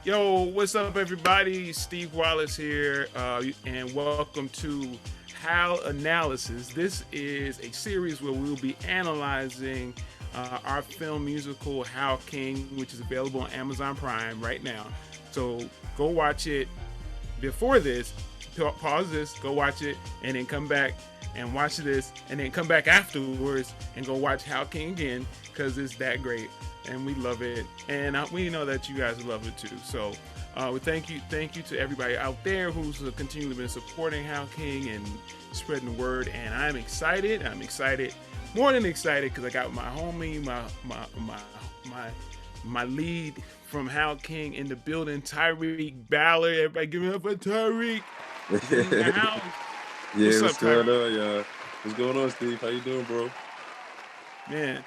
Yo, what's up, everybody? Steve Wallace here, and welcome to Hal Analysis. This is a series where we will be analyzing our film musical Hal King, which is available on Amazon Prime right now. So go watch it before this, pause this, go watch it, and then come back and watch this, and then come back afterwards and go watch Hal King again because it's that great and we love it, and we know that you guys love it too. So, we thank you to everybody out there who's continually been supporting Hal King and spreading the word. And I'm excited. More than excited, because I got my homie, my lead from Hal King in the building, Tyrik Ballard. Everybody, give it up for Tyrik. In the house. Yeah, What's up, what's going Tyrik? on, y'all? What's going on, Steve? How you doing, bro? Man,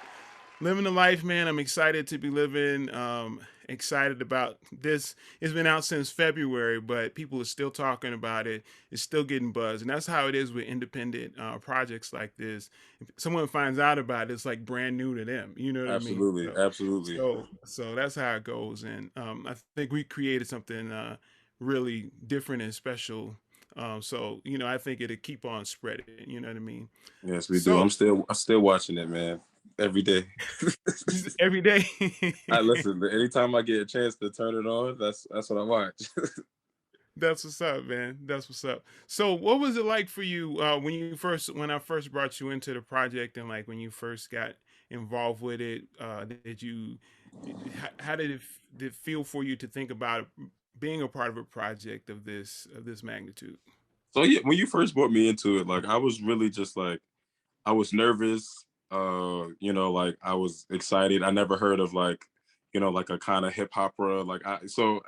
living the life, man. I'm excited to be living. Excited about this. It's been out since February, but people are still talking about it. It's still getting buzz, and that's how it is with independent projects like this. If someone finds out about it, it's like brand new to them. You know what I mean? Absolutely, absolutely. So that's how it goes, and I think we created something really different and special. So I think it'll keep on spreading. You know what I mean? Yes, we do. So I'm still watching it, man. Every day. every day. I listen. Anytime I get a chance to turn it on, that's what I watch. That's what's up, man. That's what's up. So, what was it like for you when I first brought you into the project, and like when you first got involved with it? How did did it feel for you to think about being a part of a project of this magnitude? So yeah, when you first brought me into it, like I was really just like I was nervous. Like I was excited. I never heard of like, like a kind of hip opera.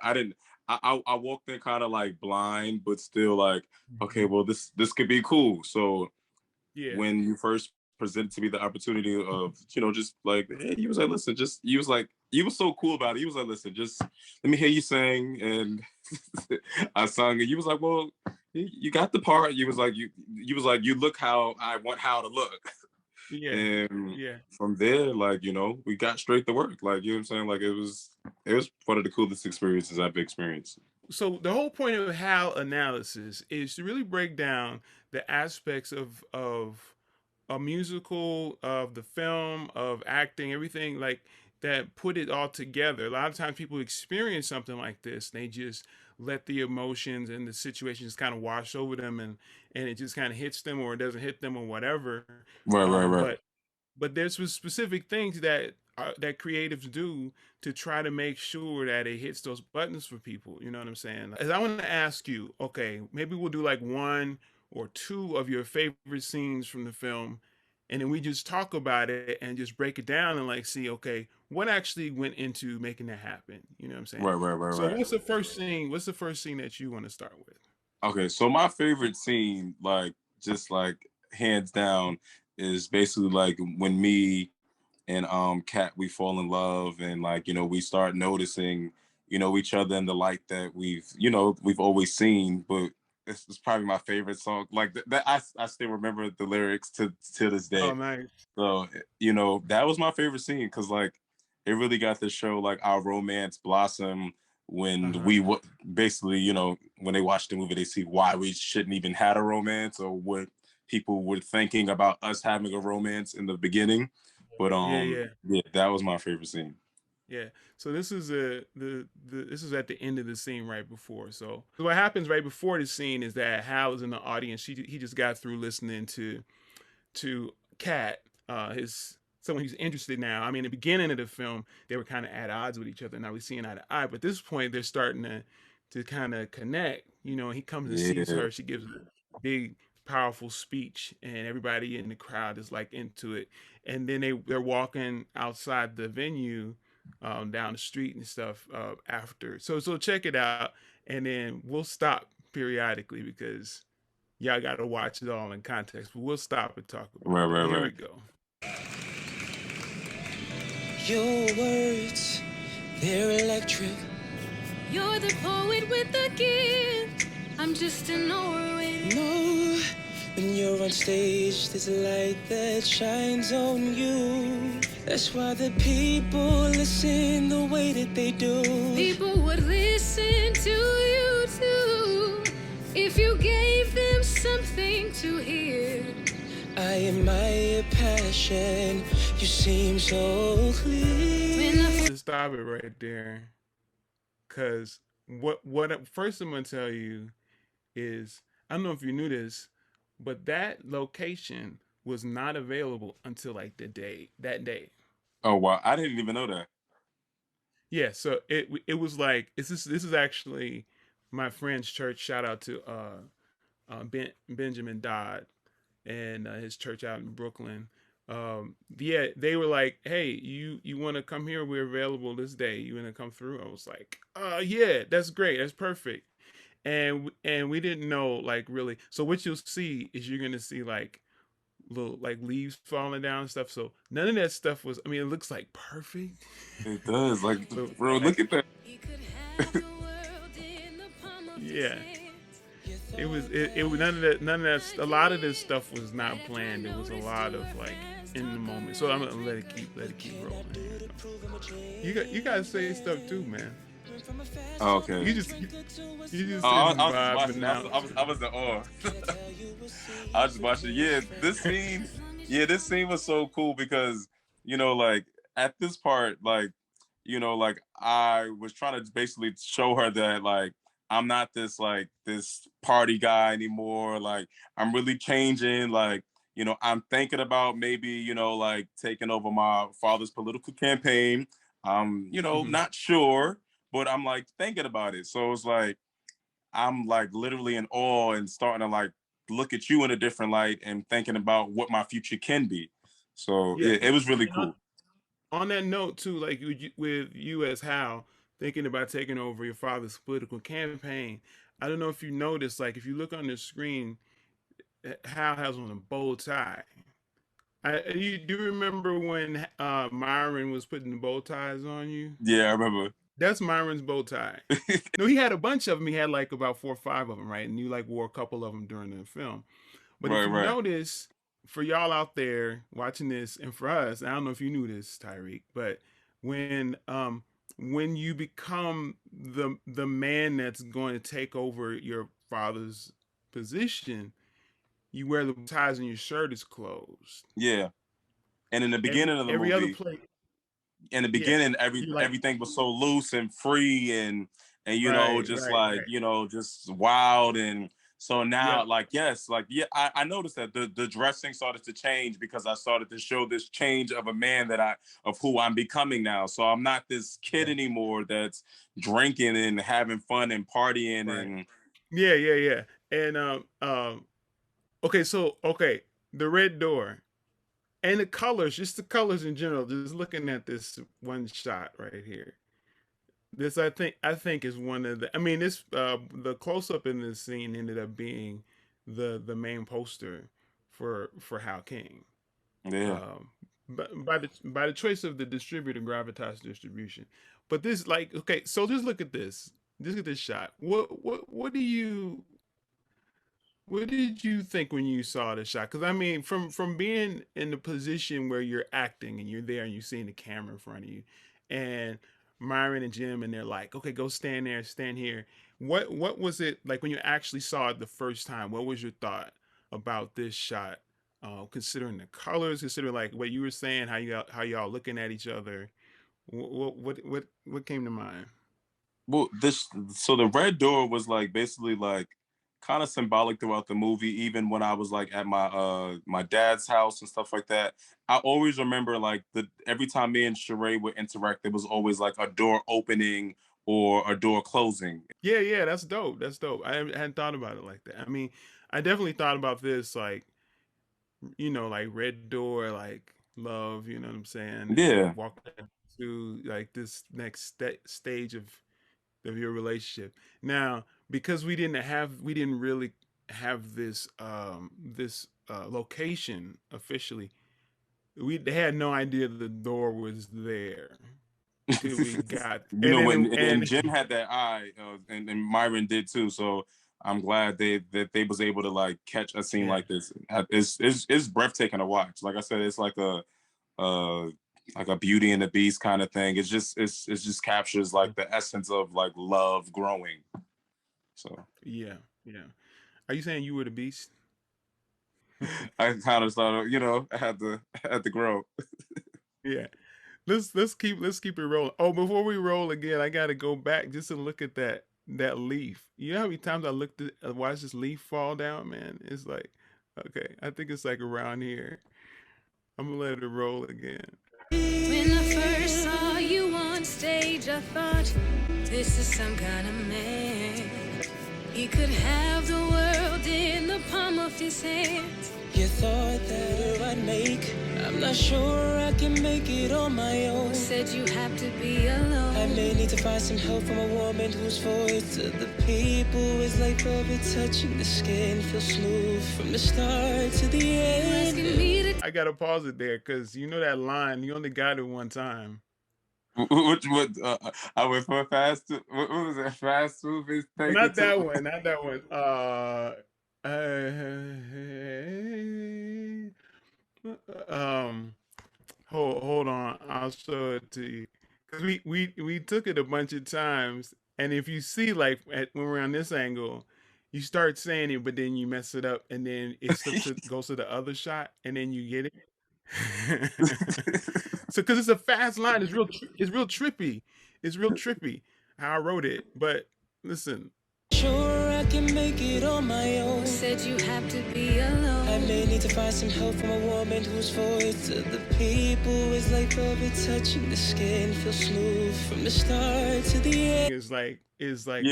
I didn't. I walked in kind of like blind, but still like, okay, Mhm. well this could be cool. So Yeah, when you first presented to me the opportunity of, just like, hey, he was like, listen, just, he was like, he was so cool about it. He was like, listen, just let me hear you sing. And I sung, and you was like, well, you got the part. You was like, you look how I want how to look. yeah, And yeah. from there, like, we got straight to work. Like, you know what I'm saying? Like it was one of the coolest experiences I've experienced. So the whole point of HAL analysis is to really break down the aspects of a musical, of the film, of acting, everything like that, put it all together. A lot of times people experience something like this, they just let the emotions and the situation just kind of wash over them, and it just kind of hits them, or it doesn't hit them, or whatever. Right, right, um, right. but but there's some specific things that creatives do to try to make sure that it hits those buttons for people. You know what I'm saying? As I want to ask you, okay, maybe we'll do like one or two of your favorite scenes from the film, and then we just talk about it and just break it down and like see, okay, what actually went into making that happen. You know what I'm saying? Right, right, right, So right. what's the first scene? What's the first scene that you want to start with? Okay, so my favorite scene, like just like hands down, is basically like when me and Kat, we fall in love, and like we start noticing each other in the light that we've always seen. But it's probably my favorite song. Like that, I still remember the lyrics to this Oh, day. nice. So that was my favorite scene because like it really got to show like our romance blossom Uh when huh. basically when they watch the movie, they see why we shouldn't even had a romance, or what people were thinking about us having a romance in the beginning. But Yeah, yeah. yeah, that was my favorite scene. Yeah. So this is this is at the end of the scene right before. So what happens right before the scene is that Hal is in the audience. He just got through listening to Kat, his someone he's interested now. I mean, at the beginning of the film, they were kind of at odds with each other. Now we're seeing eye to eye, but at this point, they're starting to kind of connect. He comes and sees Yeah, her. She gives a big, powerful speech, and everybody in the crowd is like into it. And then they're walking outside the venue, down the street and stuff after. So check it out, and then we'll stop periodically because y'all got to watch it all in context. But we'll stop and talk right, about it. right, Here right. we go. Your words, they're electric. You're the poet with the gift. I'm just a Norway. No, when you're on stage, there's a light that shines on you. That's why the people listen the way that they do. People would listen to you too if you gave them something to hear. I admire your passion. You seem so clear. To stop it right there, because what first I'm gonna tell you is, I don't know if you knew this, but that location was not available until like that day. Oh wow, I didn't even know that. Yeah, so it was like, this is actually my friend's church. Shout out to Benjamin Dodd and his church out in Brooklyn. Yeah, they were like, "Hey, you want to come here? We're available this day. You want to come through?" I was like, yeah, that's great. That's perfect." And we didn't know, like, really. So what you'll see is, you're gonna see like little like leaves falling down and stuff. So none of that stuff was. I mean, it looks like perfect. It does, like, So bro, like, look at that. yeah, it was none of that. A lot of this stuff was not planned. It was a lot of like in the moment. So I'm gonna let it keep rolling. You guys say stuff too, man. Oh, okay. You just I was just vibing watching. out. I was in awe. I was just watching. Yeah, this scene was so cool because, like, at this part, like, like, I was trying to basically show her that, like, I'm not this party guy anymore. Like, I'm really changing. Like, I'm thinking about maybe, like, taking over my father's political campaign. I'm, Mhm. not sure, but I'm like thinking about it. So it's like, I'm like literally in awe and starting to like look at you in a different light and thinking about what my future can be. So Yeah, it was really and cool. on that note too, like with you as Hal thinking about taking over your father's political campaign, I don't know if you noticed, like if you look on the screen, Hal has on a bow tie. You do remember when Myron was putting the bow ties on you? Yeah, I remember. That's Myron's bow tie. No, he had a bunch of them. He had like about 4 or 5 of them, right? And you like wore a couple of them during the film. But if Right, you right. notice, for y'all out there watching this, and for us, I don't know if you knew this, Tyrik, but when you become the man that's going to take over your father's position, you wear the ties and your shirt is closed. Yeah. And in the Every beginning of the every other movie, place, in the yeah, beginning, you like, everything was so loose and free and right, just right, like, right, just wild. And so now, yep, like, yes, like, yeah, I noticed that the dressing started to change because I started to show this change of a man of who I'm becoming now. So I'm not this kid yeah, anymore that's drinking and having fun and partying right, and yeah, yeah, yeah, and okay, so okay, the red door. And the colors, just the colors in general. Just looking at this one shot right here. This I think is one of the. I mean, this the close up in this scene ended up being the main poster for Hal King. yeah. But by the choice of the distributor, Gravitas Distribution. But this, like, okay, so just look at this. Just look at this shot. What did you think when you saw the shot? Because I mean, from being in the position where you're acting and you're there and you're seeing the camera in front of you, and Myron and Jim, and they're like, "Okay, go stand there, stand here." What was it like when you actually saw it the first time? What was your thought about this shot? Considering the colors, considering like what you were saying, how y'all looking at each other. What came to mind? Well, this so the red door was like basically like kind of symbolic throughout the movie, even when I was like at my dad's house and stuff like that. I always remember like the every time me and Sheree would interact, there was always like a door opening or a door closing. Yeah, yeah, that's dope. That's dope. I hadn't thought about it like that. I mean, I definitely thought about this like, like red door, like love. You know what I'm saying? Yeah. Walk to like this next stage of your relationship. Now, because we didn't really have this location officially. They had no idea the door was there till we got, and then When and and Jim had that eye, and Myron did too. So I'm glad they was able to like catch a scene yeah, like this. It's breathtaking to watch. Like I said, it's like a like a Beauty and the Beast kind of thing. It's just captures like the essence of like love growing. So Yeah, yeah. Are you saying you were the beast? I kind of started, I had to grow. Yeah. Let's keep it rolling. Oh, before we roll again, I gotta go back just to look at that leaf. You know how many times I watched this leaf fall down, man? It's like, okay, I think it's like around here. I'm gonna let it roll again. When I first saw you on stage, I thought, this is some kind of man. He could have the world in the palm of his hands. You thought that I'd make, I'm not sure I can make it on my own. Who said you have to be alone? I may need to find some help from a woman whose voice to the people is like velvet touching the skin. Feel smooth from the start to the end. I gotta pause it there because you know that line, you only got it one time. What I went for a fast. What was it? Fast movie. Not that one. Not that one. Hold on. I'll show it to you because we took it a bunch of times, and if you see like when we're on this angle, you start saying it, but then you mess it up, and then it goes to the other shot, and then you get it. So because it's a fast line, it's real trippy. It's real trippy how I wrote it. But listen. Sure I can make it on my own. Who said you have to be alone? I may need to find some help from a woman whose voice to the people is like velvet touching the skin. Feel smooth from the start to the end. It's like yeah, it was like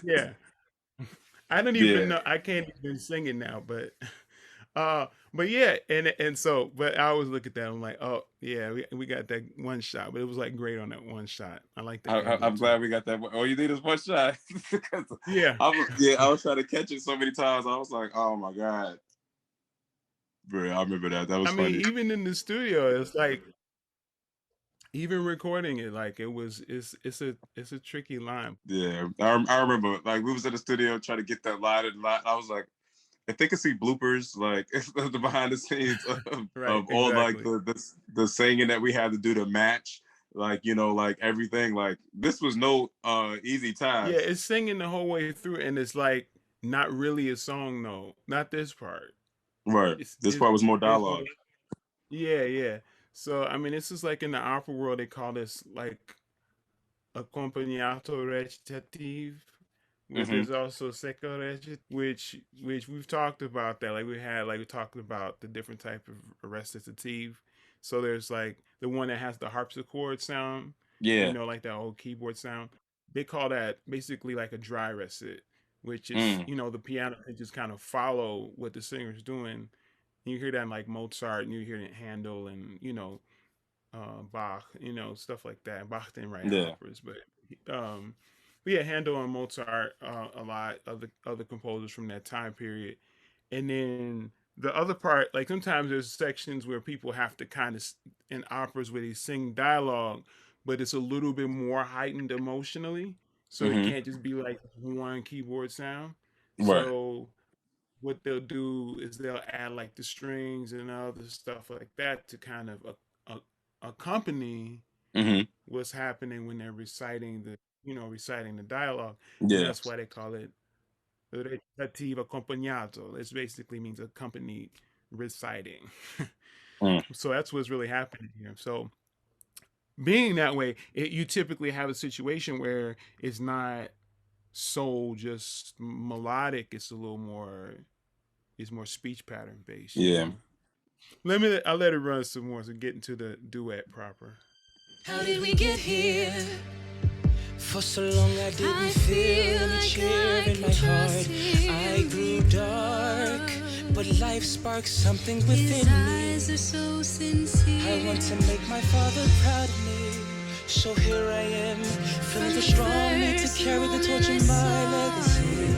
yeah. I don't even know. I can't even sing it now, but yeah, and so, but I always look at that. I'm like, oh yeah, we got that one shot, but it was like great on that one shot. I like that. I'm glad we got that. All you need is one shot. Yeah, I was trying to catch it so many times. I was like, oh my god, bro, I remember that. That was funny. I mean, even in the studio, it's like, even recording it, like it's a tricky line. Yeah, I remember, like we was in the studio trying to get that line, and I was like, if they could see bloopers, like the behind the scenes of all like the singing that we had to do to match, like like everything, like this was no easy time. Yeah, it's singing the whole way through, and it's like not really a song though, not this part. Right, this part was more dialogue. Yeah. So I mean, this is like in the opera world, they call this like accompagnato recitative. There's also secco recitative, which we've talked about that. Like we talked about the different type of recitative. So there's like the one that has the harpsichord sound. Yeah. Like that old keyboard sound. They call that basically like a dry recit, which is the piano can just kind of follow what the singer's doing. You hear that in like Mozart, and you hear it in Handel, and Bach, stuff like that. Bach didn't write operas, but yeah, Handel and Mozart, a lot of the other composers from that time period. And then the other part, like sometimes there's sections where people have to kind of, in operas where they sing dialogue, but it's a little bit more heightened emotionally. So it can't just be like one keyboard sound. Right. So what they'll do is they'll add like the strings and other stuff like that to kind of accompany what's happening when they're reciting the dialogue. Yeah. And that's why they call it recitative accompagnato. It basically means accompanied reciting. So that's what's really happening here. So being that way, you typically have a situation where it's not so just melodic. It's a little more, it's more speech pattern based. Yeah. I'll let it run some more so get into the duet proper. How did we get here? For so long I didn't feel any cheer in my heart. I grew dark, but life sparked something within me. His eyes are so sincere. I want to make my father proud of me. So here I am, feeling the strong need to carry the torch in my legacy.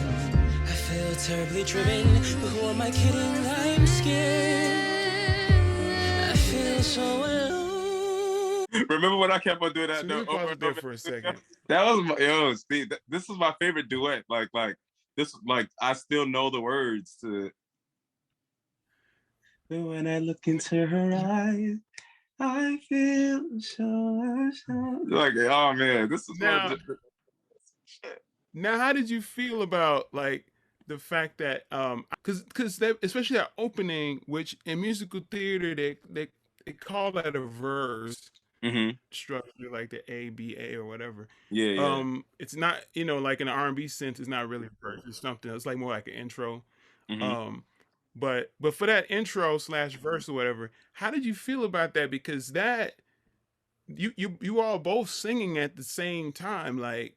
I feel terribly driven, but who am I kidding? I'm scared. I feel so alone. Remember when I kept on doing that? So no, pause there for a second. That was my Steve. This is my favorite duet. Like this. Like I still know the words to. But when I look into her eyes, I feel so. Like, oh man, this is what. Now, now, how did you feel about like the fact that because especially that opening, which in musical theater they call that a verse Mm-hmm. structure, like the ABA or whatever. Yeah, yeah. It's not, like in the R&B sense, it's not really a verse. It's something. It's like more like an intro. Mm-hmm. Um, but for that intro slash verse or whatever, how did you feel about that? Because that you all both singing at the same time, like,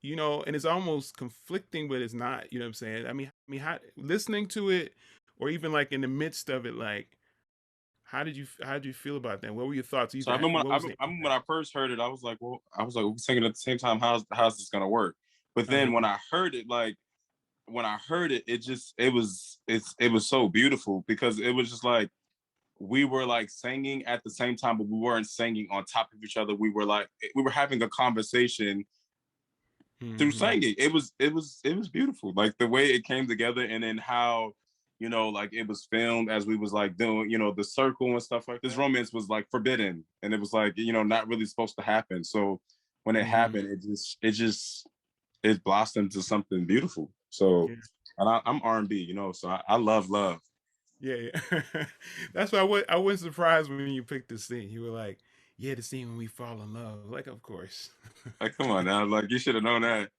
and it's almost conflicting, but it's not. You know what I'm saying? I mean, how listening to it, or even like in the midst of it, like, how did you feel about that? What were your thoughts? So I Either remember, what was the I remember when I first heard it, I was like, well, we're singing at the same time. How's this gonna work? But then when uh-huh. I heard it, it was so beautiful because it was just like we were like singing at the same time, but we weren't singing on top of each other. We were having a conversation through Mm-hmm. singing. It was beautiful. Like the way it came together, and then how, like it was filmed as we was like doing, the circle and stuff like this. Romance was like forbidden, and it was like, not really supposed to happen. So when it Mm-hmm. happened, it blossomed to something beautiful. So, Yeah. and I'm R&B, so I love love. Yeah, yeah. That's why I wasn't surprised when you picked the scene. You were like, "Yeah, the scene when we fall in love." Like, of course. Like, come on now, like you should have known that.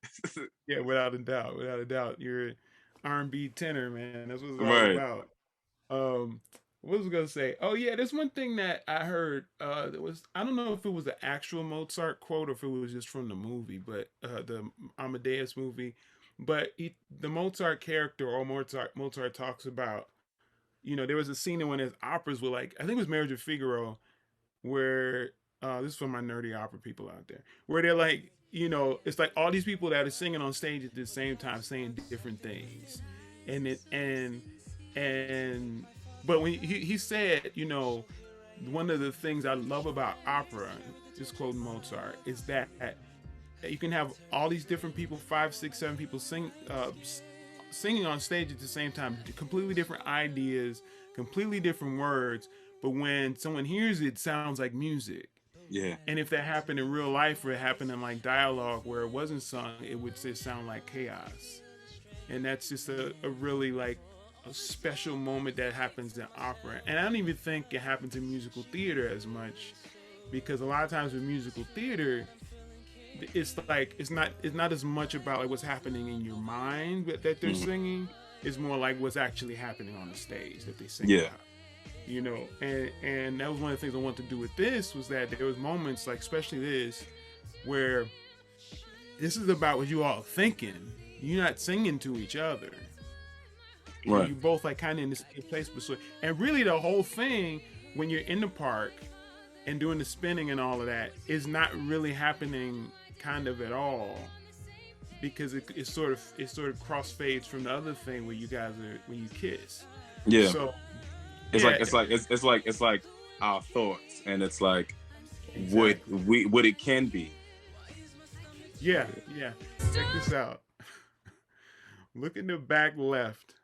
Yeah, without a doubt, without a doubt. You're an R&B tenor, man. That's what it's all Right. about. Um, what was I gonna say? Oh yeah, there's one thing that I heard. That was, I don't know if it was an actual Mozart quote or if it was just from the movie, but the Amadeus movie. But the Mozart character, or Mozart talks about, there was a scene in one of his operas where, like, I think it was Marriage of Figaro, where this is for my nerdy opera people out there, where they're like, it's like all these people that are singing on stage at the same time saying different things, and it and but when he said, one of the things I love about opera, just quoting Mozart, is that you can have all these different people, 5, 6, 7 people singing on stage at the same time, completely different ideas, completely different words, but when someone hears it, it sounds like music. Yeah. And if that happened in real life, or it happened in like dialogue where it wasn't sung, it would just sound like chaos. And that's just a really like a special moment that happens in opera. And I don't even think it happens in musical theater as much, because a lot of times with musical theater, it's like it's not as much about like what's happening in your mind that they're singing. It's more like what's actually happening on the stage that they sing Yeah. about. And that was one of the things I wanted to do with this, was that there was moments, like especially this, where this is about what you all are thinking. You're not singing to each other. Right. You both like kind of in the same place, and really the whole thing, when you're in the park and doing the spinning and all of that, is not really happening kind of at all, because it sort of crossfades from the other thing where you guys are when you kiss. Yeah. So It's yeah, it's like our thoughts, and it's like exactly. what it can be. Yeah, yeah. Check this out. Look in the back left.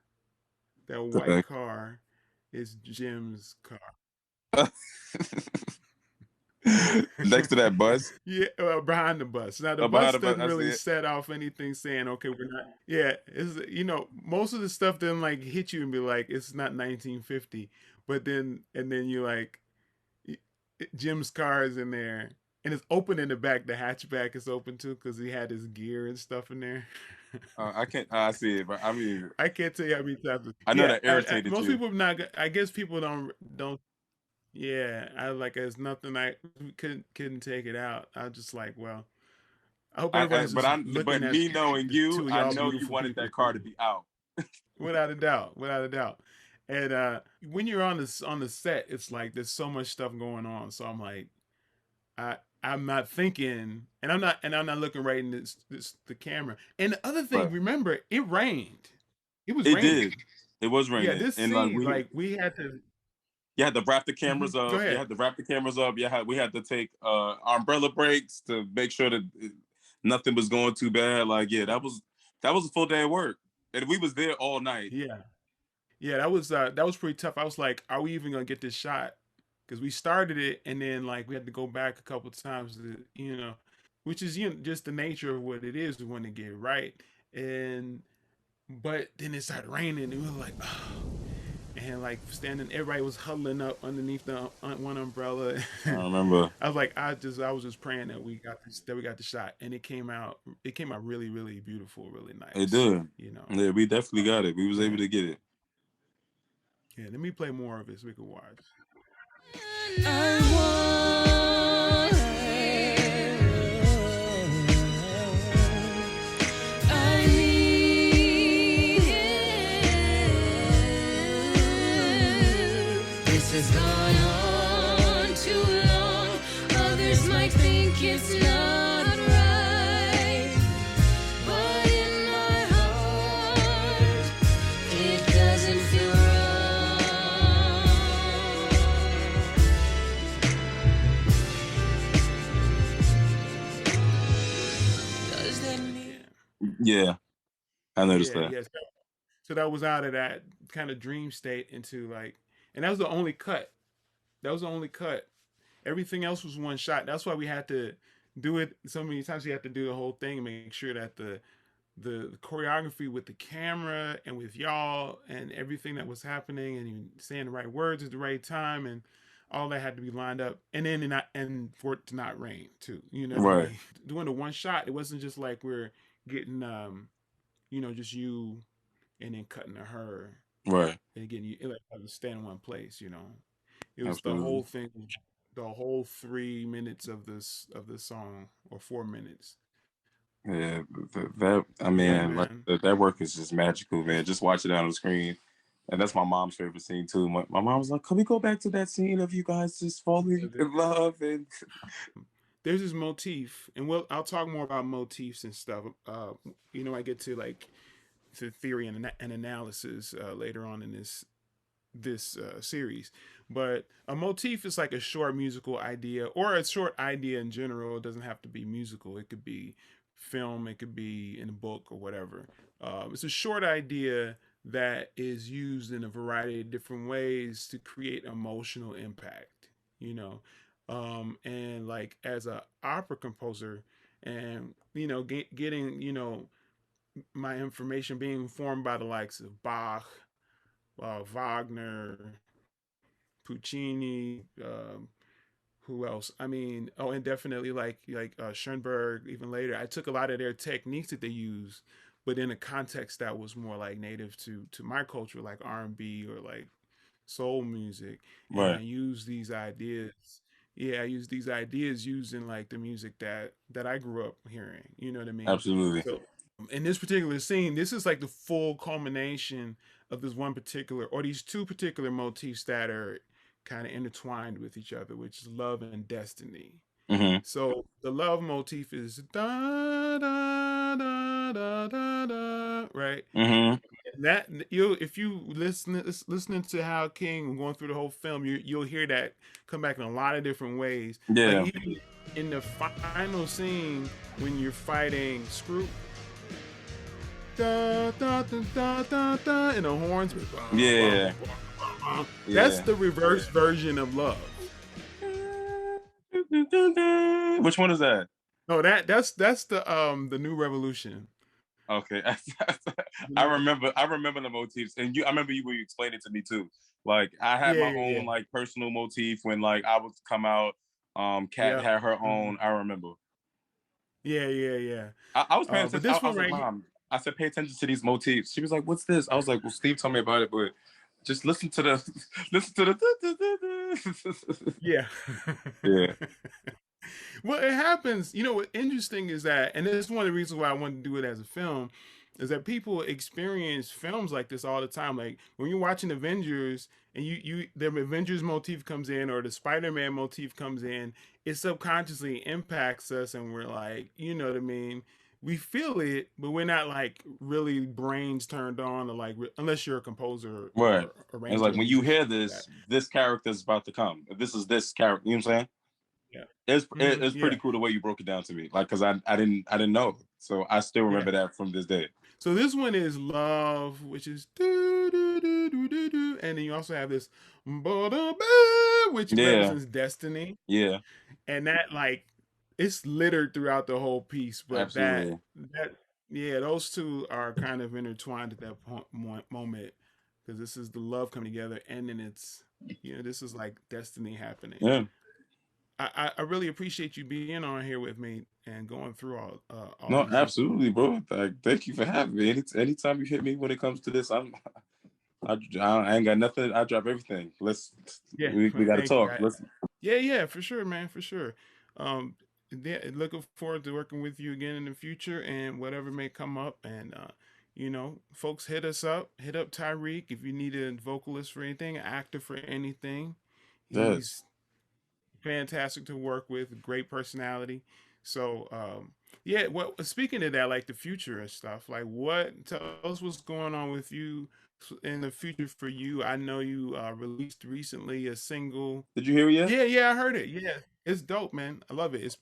That white car is Jim's car. Next to that bus, Yeah, behind the bus. Now the behind bus the bus, doesn't I see really it. set off anything saying, "Okay, we're not." Yeah, it's, most of the stuff doesn't like hit you and be like, "It's not 1950," but then you're like, Jim's car is in there, and it's open in the back. The hatchback is open too because he had his gear and stuff in there. I can't. I see it, but I mean, I can't tell you how many times. I know Yeah, that irritated most you. people not. I guess people don't. Yeah, I like. There's nothing I couldn't take it out. I just like, well, I hope everybody's just looking But at me knowing the two you, of I y'all know you beautiful wanted people that car to singing, be out. without a doubt, without a doubt. And when you're on the set, it's like there's so much stuff going on. So I'm like, I'm not thinking, and I'm not looking right in the camera. And the other thing, Right. remember, it rained. It was It raining. did. It was Yeah, raining, this and like scene, like we had to. you had to wrap the cameras Go up. You ahead. had to wrap the cameras up. We had to take umbrella breaks to make sure that nothing was going too bad. Like, yeah, that was a full day of work, and we was there all night. Yeah. Yeah, that was pretty tough. I was like, are we even gonna get this shot? Because we started it and then like we had to go back a couple times to, which is just the nature of what it is when to get it right. And but then it started raining and we were like, oh. And like standing, everybody was huddling up underneath the one umbrella. I remember. I was like, I was just praying that we got the shot, and it came out. It came out really, really beautiful, really It nice. did. Yeah, we definitely got it. We was Yeah, able to get it. yeah. Let me play more of it so we can watch. I want, I need. This has gone on too long. Others might think it's not right, but in my heart, it doesn't feel wrong. Does that mean? Yeah, I noticed Yeah, that. yes. So that was out of that kind of dream state into like, and that was the only cut. That was the only cut. Everything else was one shot. That's why we had to do it so many times. You have to do the whole thing and make sure that the choreography with the camera and with y'all and everything that was happening and you saying the right words at the right time and all that had to be lined up. And then and for it to not rain too. You know what I Right, mean? Doing the one shot, it wasn't just like we're getting just you and then cutting to her right. and again you like have to stay in one place. It was the whole Absolutely. thing, the whole 3 minutes of this song or 4 minutes. Yeah, that I Yeah, mean, like man. that work is just magical, man. Just watch it on the screen, and that's my mom's favorite scene too. My mom was like, "Can we go back to that scene of you guys just falling in love?" And There's this motif, and I'll talk more about motifs and stuff. I get to like to theory and analysis later on in this series. But a motif is like a short musical idea or a short idea in general. It doesn't have to be musical. It could be film. It could be in a book or whatever. It's a short idea that is used in a variety of different ways to create emotional impact. You know, and like as a opera composer, and getting my information being informed by the likes of Bach, Wagner, Puccini, who else? I mean, oh, and definitely like Schoenberg. Even later, I took a lot of their techniques that they use, but in a context that was more like native to my culture, like R&B or like soul music, and I right, use these ideas. Yeah, I use these ideas using like the music that I grew up hearing. You know what I mean? absolutely. So in this particular scene, this is like the full culmination of this one particular or these two particular motifs that are kind of intertwined with each other, which is love and destiny. Hmm. So the love motif is da da da da da da, right? Hmm. That you if you listening to Hal King going through the whole film, you'll hear that come back in a lot of different ways. Like Yeah, even in the final scene when you're fighting Screw, da da da da da da, and the horns. yeah, That's yeah. the reverse version of love. Which one is that? No, that's the new revolution. Okay, The I new, remember. I remember the motifs, and I remember you when you explained it to me too. Like I had yeah, my yeah, own like personal motif when like I would come out. Kat yeah, had her hmm own. I remember. yeah, yeah, yeah. I was paying But attention. this I one was like, right here, Mom. I said, pay attention to these motifs. She was like, what's this? I was like, well, Steve told me about it, but just listen to the, listen to the. yeah. Yeah. Well, it happens. What interesting is that, and this is one of the reasons why I wanted to do it as a film, is that people experience films like this all the time. Like when you're watching Avengers and the Avengers motif comes in or the Spider-Man motif comes in, it subconsciously impacts us, and we're like, you know what I mean? We feel it, but we're not like really brains turned on, or like unless you're a composer Right. or And it's arranger like or when you musician hear like that. this character is about to come. This is this character. You know what I'm saying? Yeah. It's Yeah. pretty cool the way you broke it down to me. Like, cause I didn't know. So I still remember that from this day. So this one is love, which is do do do do do do, and then you also have this which Yeah. represents destiny, Yeah. and that like it's littered throughout the whole piece. But Absolutely. that yeah, those two are kind of intertwined at that moment because this is the love coming together, and then it's this is like destiny happening. Yeah. I really appreciate you being on here with me and going through all No, these. absolutely, bro. Like, thank you for having me. Anytime you hit me when it comes to this, I ain't got nothing. I drop everything. Yeah, We got to thank you. talk. Let's. Yeah, for sure, man, for sure. Um, yeah, looking forward to working with you again in the future and whatever may come up. And folks, hit us up. Hit up Tyrik if you need a vocalist for anything, an actor for anything. Yes. He's fantastic to work with, great personality. So, yeah. Well, speaking of that, like the future and stuff, like tell us what's going on with you in the future for you. I know you released recently a single. Did you hear it yet? Yeah, I heard it. Yeah, it's dope, man. I love it.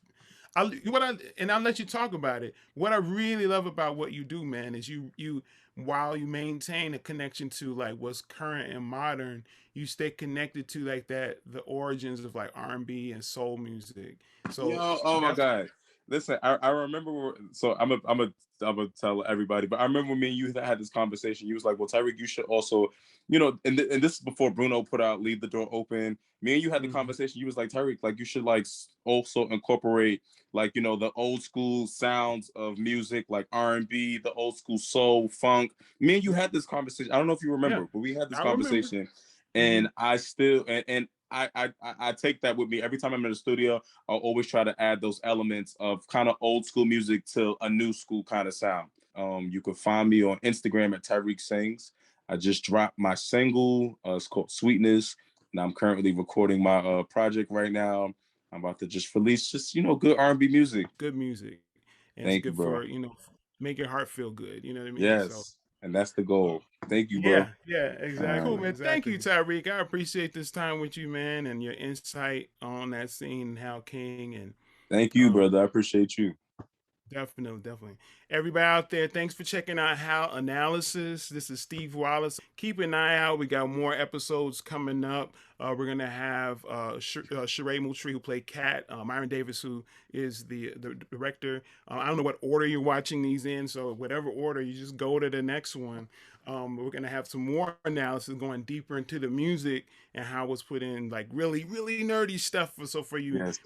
I'll let you talk about it. What I really love about what you do, man, is you while you maintain a connection to like what's current and modern, you stay connected to like the origins of like R&B and soul music. So Yo, oh my that's God. Listen, I remember. So I'm gonna tell everybody, but I remember when me and you had this conversation. You was like, "Well, Tyrik, you should also, and this is before Bruno put out "Leave the Door Open." Me and you had the conversation. You was like, "Tyrik, like you should like also incorporate like the old school sounds of music, like R&B, the old school soul, funk." Me and you had this conversation. I don't know if you yeah, remember, but we had this I remember. conversation, and I still and I take that with me every time I'm in the studio. I'll always try to add those elements of kind of old school music to a new school kind of sound. You can find me on Instagram at Tyrik Sings. I just dropped my single. It's called Sweetness, and I'm currently recording my project right now. I'm about to just release good R&B music. Good music, and it's Thank you, good bro. for make your heart feel good. You know what I mean? So Yes, and that's the goal. Thank you, bro. yeah, exactly. Cool, man. Thank you, Tyrik. I appreciate this time with you, man, and your insight on that scene, Hal King, and Thank you, brother. I appreciate you. definitely. Everybody out there, thanks for checking out Hal Analysis. This is Steve Wallace. Keep an eye out. We got more episodes coming up. We're gonna have Sheree Moultrie, who played Kat, Myron Davis, who is the director. I don't know what order you're watching these in, so whatever order, you just go to the next one. We're gonna have some more analysis going deeper into the music and how it's put in, like really, really nerdy stuff. So for you, Yes.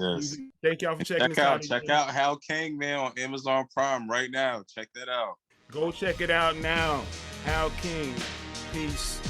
thank y'all for checking this out. Check out Hal King Now on Amazon Prime right now. Check that out. Go check it out now. Hal King. Peace.